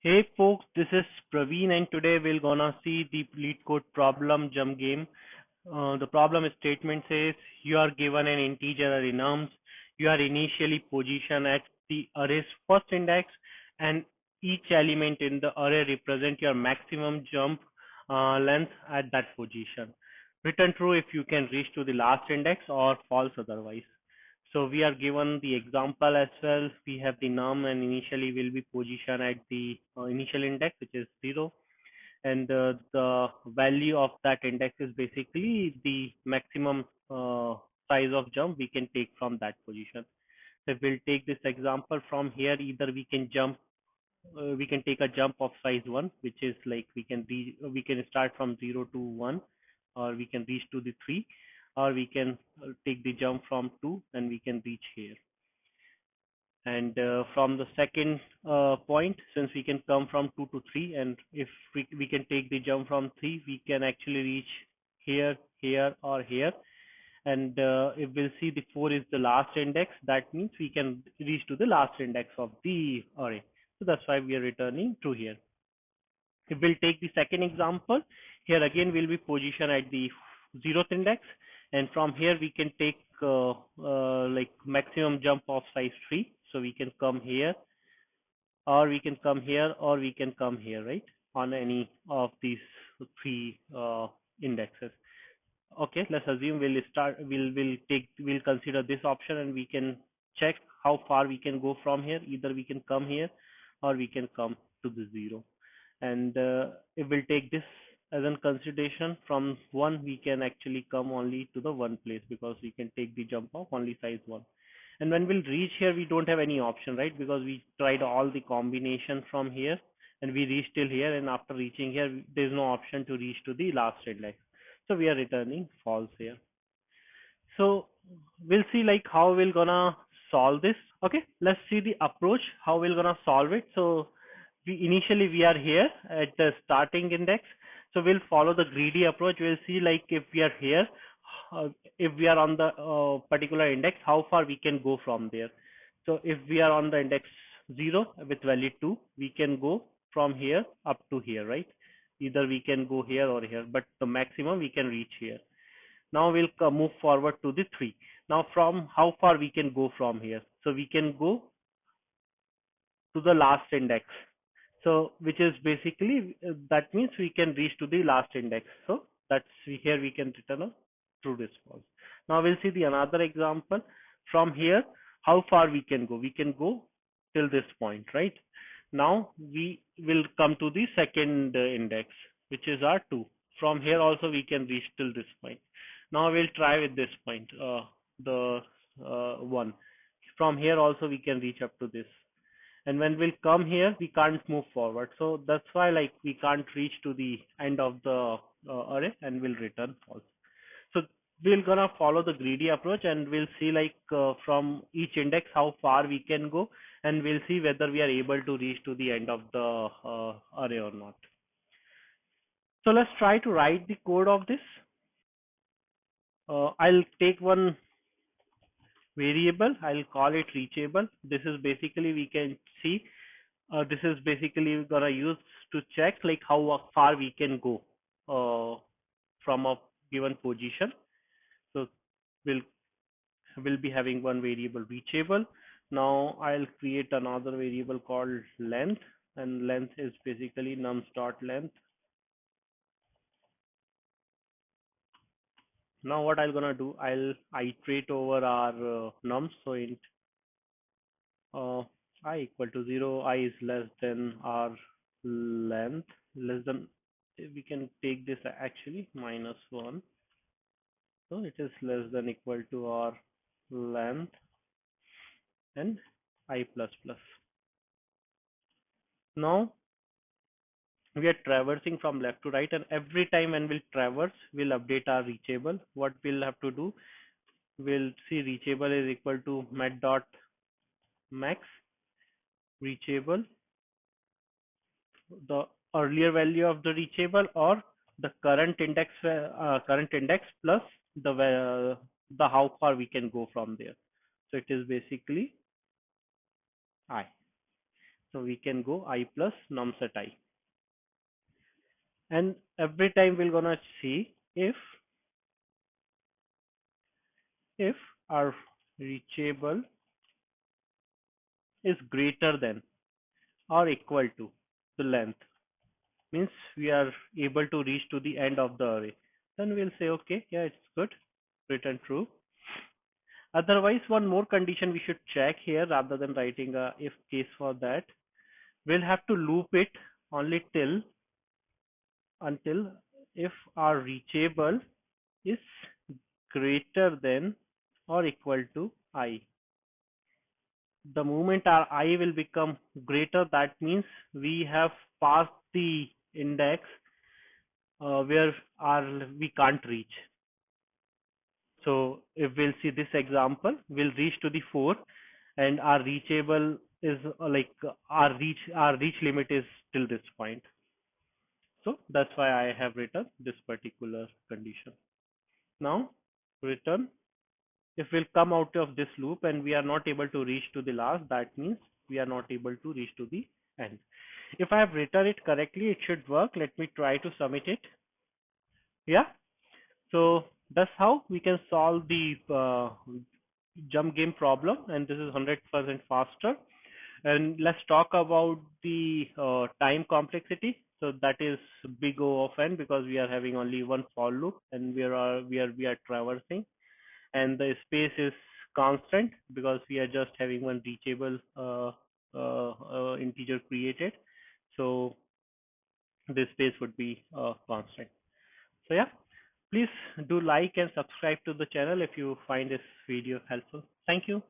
Hey folks, this is Praveen and today we're gonna see the lead code problem jump game. The problem statement says you are given an integer array nums. You are initially positioned at the array's first index and each element in the array represent your maximum jump length at that position. Return true if you can reach to the last index or false otherwise. So we are given the example as well. We have the num and initially will be positioned at the initial index, which is 0, and the value of that index is basically the maximum size of jump we can take from that position. So we'll take this example from here. Either we can take a jump of size 1, which is like we can start from 0 to 1, or we can reach to the 3, or we can take the jump from 2 and we can reach here. And from the second point, since we can come from 2 to 3, and if we can take the jump from 3, we can actually reach here, here, or here. And if we'll see the 4 is the last index, that means we can reach to the last index of the array. So that's why we are returning true here. If we'll take the second example, here again we'll be positioned at the 0th index, and from here we can take like maximum jump of size 3. So we can come here, or we can come here, or we can come here, right? On any of these three indexes. Okay, let's assume we'll consider this option and we can check how far we can go from here. Either we can come here or we can come to the 0. And if we'll take this as a consideration, from 1 we can actually come only to the 1 place because we can take the jump of only size 1. And when we'll reach here, we don't have any option, right? Because we tried all the combination from here and we reached till here, and after reaching here there's no option to reach to the last index. So we are returning false here. So we'll see like how we're gonna solve this. Okay, let's see the approach, how we're gonna solve it. So we are here at the starting index. So we'll follow the greedy approach. We'll see like if we are here, if we are on the particular index, how far we can go from there. So if we are on the index 0 with value 2, we can go from here up to here, right? Either we can go here or here, but the maximum we can reach here. Now we'll move forward to the 3. Now from how far we can go from here? So we can go to the last index. So which is basically that means we can reach to the last index. So that's here we can return a true response. Now we'll see the another example. From here, how far we can go? We can go till this point, right? Now we will come to the second index, which is our 2. From here also we can reach till this point. Now we'll try with this point, the 1. From here also we can reach up to this, and when we'll come here we can't move forward. So that's why like we can't reach to the end of the array and we'll return false. So we're gonna follow the greedy approach and we'll see like from each index how far we can go, and we'll see whether we are able to reach to the end of the array or not. So let's try to write the code of this. I'll take one variable. I'll call it reachable. This is basically we can see. This is basically we're gonna use to check like how far we can go from a given position. So we'll be having one variable reachable. Now I'll create another variable called length, and length is basically nums dot length. Now what I'm gonna do, I'll iterate over our nums. So int I equal to 0, I is less than our length, less than, we can take this actually -1. So it is less than equal to our length and I plus plus. Now we are traversing from left to right, and every time when we'll traverse, we'll update our reachable. What we'll have to do, we'll see reachable is equal to met dot max reachable, the earlier value of the reachable, or the current index plus the how far we can go from there. So it is basically I. So we can go I plus num set I. And every time we're gonna see if our reachable is greater than or equal to the length, means we are able to reach to the end of the array, then we'll say okay, yeah, it's good, return true. Otherwise, one more condition we should check here rather than writing a if case for that. We'll have to loop it only till until if our reachable is greater than or equal to I. The moment our I will become greater, that means we have passed the index where our we can't reach. So if we'll see this example, we'll reach to the 4 and our reachable is our reach limit is till this point. So that's why I have written this particular condition. Now return, if we'll come out of this loop and we are not able to reach to the last, that means we are not able to reach to the end. If I have written it correctly, it should work. Let me try to submit it. Yeah. So that's how we can solve the jump game problem, and this is 100% faster. And let's talk about the time complexity. So that is big O of n, because we are having only one for loop and we are traversing, and the space is constant because we are just having one reachable integer created. So this space would be constant. So yeah, please do like and subscribe to the channel if you find this video helpful. Thank you.